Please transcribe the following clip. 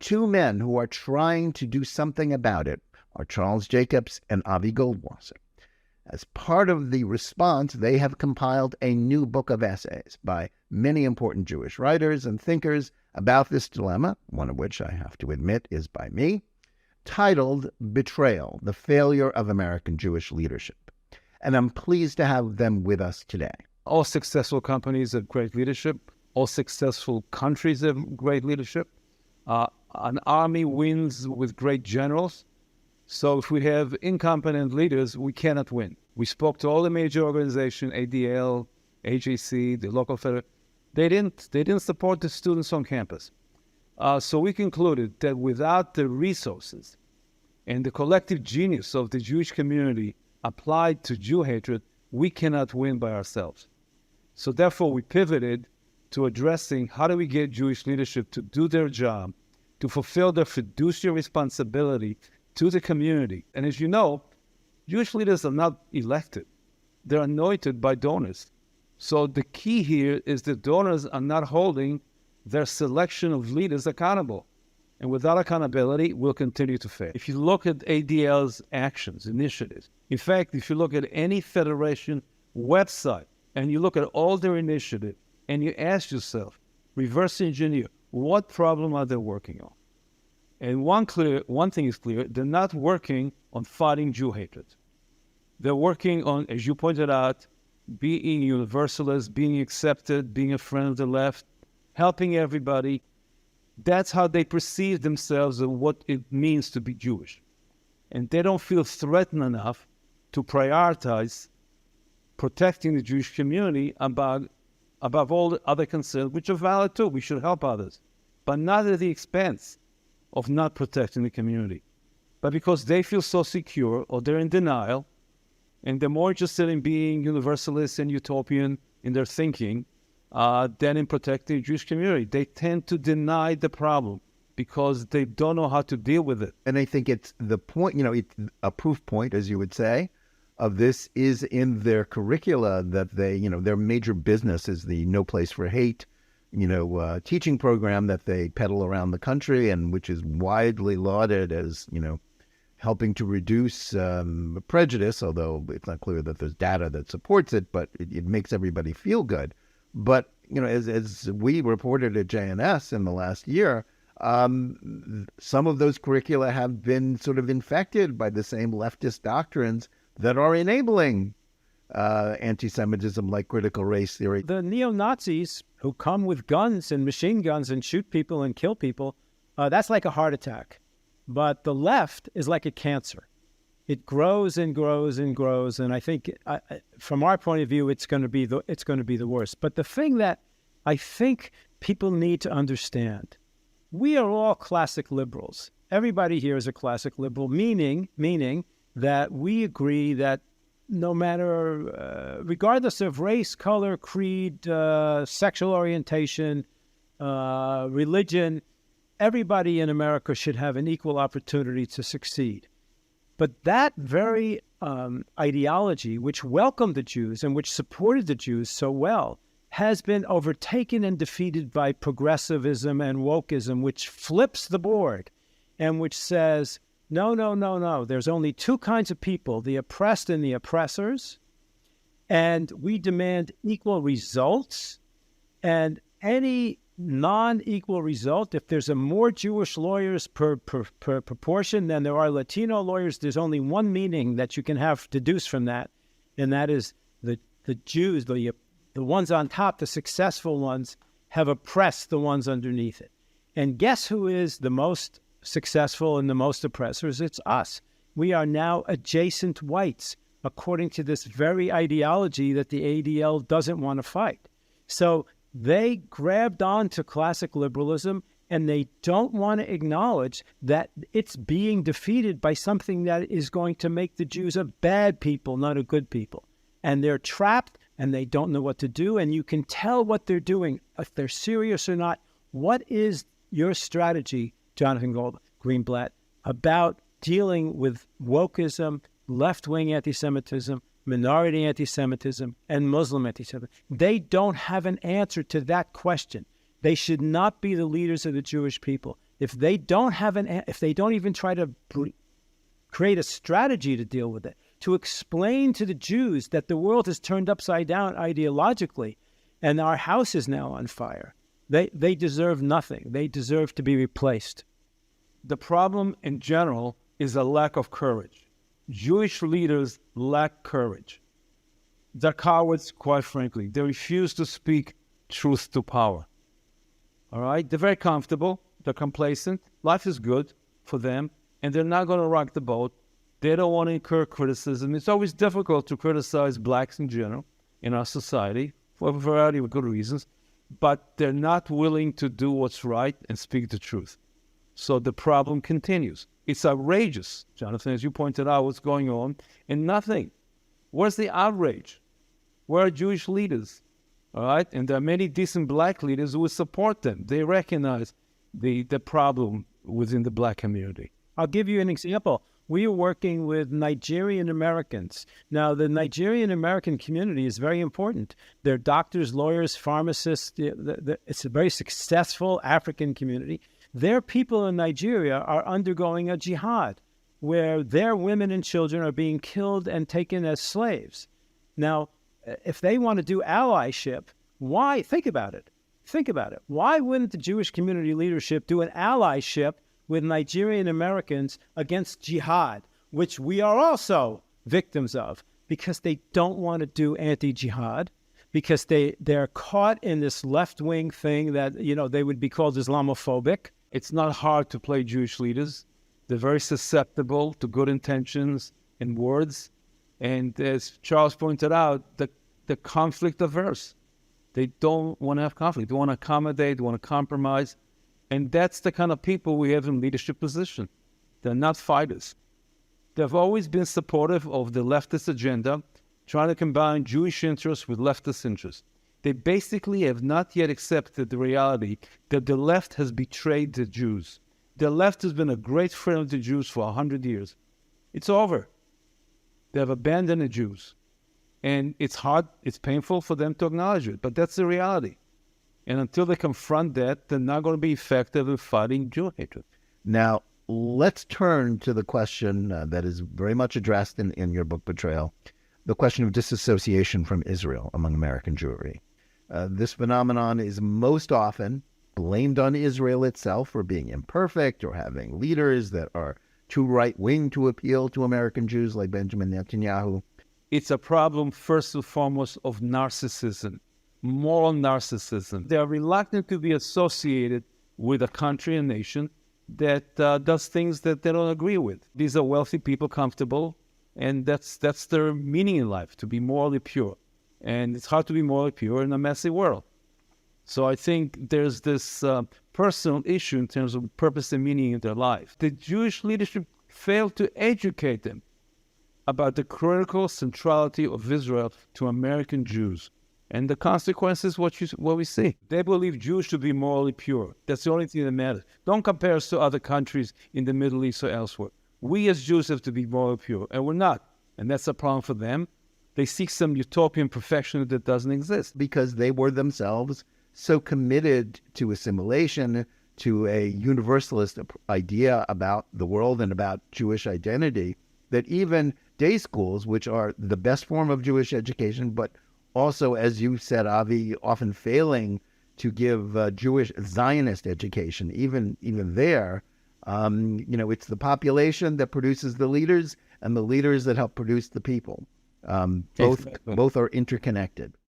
two men who are trying to do something about it are Charles Jacobs and Avi Goldwasser. As part of the response, they have compiled a new book of essays by many important Jewish writers and thinkers about this dilemma, one of which I have to admit is by me, titled Betrayal, the Failure of American Jewish Leadership. And I'm pleased to have them with us today. All successful companies have great leadership. All successful countries have great leadership. An army wins with great generals. So if we have incompetent leaders, we cannot win. We spoke to all the major organizations, ADL, AJC, the local federation. They didn't support the students on campus. So we concluded that without the resources and the collective genius of the Jewish community applied to Jew hatred, we cannot win by ourselves. So therefore, we pivoted to addressing how do we get Jewish leadership to do their job, to fulfill their fiduciary responsibility to the community. And as you know, Jewish leaders are not elected. They're anointed by donors. So the key here is that donors are not holding their selection of leaders accountable. And without accountability, we'll continue to fail. If you look at ADL's actions, initiatives, in fact, if you look at any federation website and you look at all their initiatives and you ask yourself, reverse engineer, what problem are they working on? And one thing is clear, they're not working on fighting Jew hatred. They're working on, as you pointed out, being universalist, being accepted, being a friend of the left, helping everybody. That's how they perceive themselves and what it means to be Jewish. And they don't feel threatened enough to prioritize protecting the Jewish community above all the other concerns, which are valid too. We should help others, but not at the expense of not protecting the community. But because they feel so secure or they're in denial, and they're more interested in being universalist and utopian in their thinking than in protecting the Jewish community. They tend to deny the problem because they don't know how to deal with it. And I think it's the point, a proof point, as you would say, of this is in their curricula that they, their major business is the No Place for Hate, teaching program that they peddle around the country and which is widely lauded as, helping to reduce prejudice, although it's not clear that there's data that supports it, but it makes everybody feel good. But, as we reported at JNS in the last year, some of those curricula have been sort of infected by the same leftist doctrines that are enabling anti-Semitism like critical race theory. The neo-Nazis who come with guns and machine guns and shoot people and kill people, that's like a heart attack. But the left is like a cancer. It grows and grows and grows, and I think, from our point of view, it's going to be the worst. But the thing that I think people need to understand, we are all classic liberals. Everybody here is a classic liberal, meaning that we agree that no matter, regardless of race, color, creed, sexual orientation, religion, everybody in America should have an equal opportunity to succeed. But that very ideology, which welcomed the Jews and which supported the Jews so well, has been overtaken and defeated by progressivism and wokeism, which flips the board and which says, no. There's only two kinds of people, the oppressed and the oppressors, and we demand equal results. And any non-equal result, if there's a more Jewish lawyers per proportion than there are Latino lawyers, there's only one meaning that you can have deduced from that, and that is the Jews, the ones on top, the successful ones, have oppressed the ones underneath it. And guess who is the most successful and the most oppressors? It's us. We are now adjacent whites, according to this very ideology that the ADL doesn't want to fight. So they grabbed on to classic liberalism, and they don't want to acknowledge that it's being defeated by something that is going to make the Jews a bad people, not a good people. And they're trapped, and they don't know what to do, and you can tell what they're doing, if they're serious or not. What is your strategy, Jonathan Greenblatt, about dealing with wokeism, left-wing anti-Semitism, minority anti-Semitism, and Muslim anti-Semitism? They don't have an answer to that question. They should not be the leaders of the Jewish people. if they don't if they don't even try to create a strategy to deal with it, to explain to the Jews that the world has turned upside down ideologically and our house is now on fire, they deserve nothing. They deserve to be replaced. The problem in general is a lack of courage. Jewish leaders lack courage. They're cowards, quite frankly. They refuse to speak truth to power. All right? They're very comfortable. They're complacent. Life is good for them, and they're not going to rock the boat. They don't want to incur criticism. It's always difficult to criticize blacks in general in our society for a variety of good reasons, but they're not willing to do what's right and speak the truth. So the problem continues. It's outrageous, Jonathan, as you pointed out, what's going on, and nothing. Where's the outrage? Where are Jewish leaders? All right? And there are many decent black leaders who will support them. They recognize the problem within the black community. I'll give you an example. We are working with Nigerian Americans. Now, the Nigerian American community is very important. They're doctors, lawyers, pharmacists. It's a very successful African community. Their people in Nigeria are undergoing a jihad where their women and children are being killed and taken as slaves. Now, if they want to do allyship, why? Think about it. Think about it. Why wouldn't the Jewish community leadership do an allyship with Nigerian Americans against jihad, which we are also victims of? Because they don't want to do anti-jihad, because they're caught in this left-wing thing that, they would be called Islamophobic. It's not hard to play Jewish leaders. They're very susceptible to good intentions and words. And as Charles pointed out, the conflict averse. They don't want to have conflict. They want to accommodate, they want to compromise. And that's the kind of people we have in leadership position. They're not fighters. They've always been supportive of the leftist agenda, trying to combine Jewish interests with leftist interests. They basically have not yet accepted the reality that the left has betrayed the Jews. The left has been a great friend of the Jews for 100 years. It's over. They have abandoned the Jews. And it's hard, it's painful for them to acknowledge it, but that's the reality. And until they confront that, they're not going to be effective in fighting Jew hatred. Now, let's turn to the question that is very much addressed in your book, Betrayal, the question of disassociation from Israel among American Jewry. This phenomenon is most often blamed on Israel itself for being imperfect or having leaders that are too right-wing to appeal to American Jews like Benjamin Netanyahu. It's a problem, first and foremost, of narcissism, moral narcissism. They are reluctant to be associated with a country and nation that does things that they don't agree with. These are wealthy people, comfortable, and that's their meaning in life, to be morally pure. And it's hard to be morally pure in a messy world. So I think there's this personal issue in terms of purpose and meaning in their life. The Jewish leadership failed to educate them about the critical centrality of Israel to American Jews. And the consequences, what we see. They believe Jews should be morally pure. That's the only thing that matters. Don't compare us to other countries in the Middle East or elsewhere. We as Jews have to be morally pure, and we're not. And that's a problem for them. They seek some utopian perfection that doesn't exist. Because they were themselves so committed to assimilation, to a universalist idea about the world and about Jewish identity, that even day schools, which are the best form of Jewish education, but also, as you said, Avi, often failing to give Jewish Zionist education, even there, it's the population that produces the leaders and the leaders that help produce the people. Both are interconnected.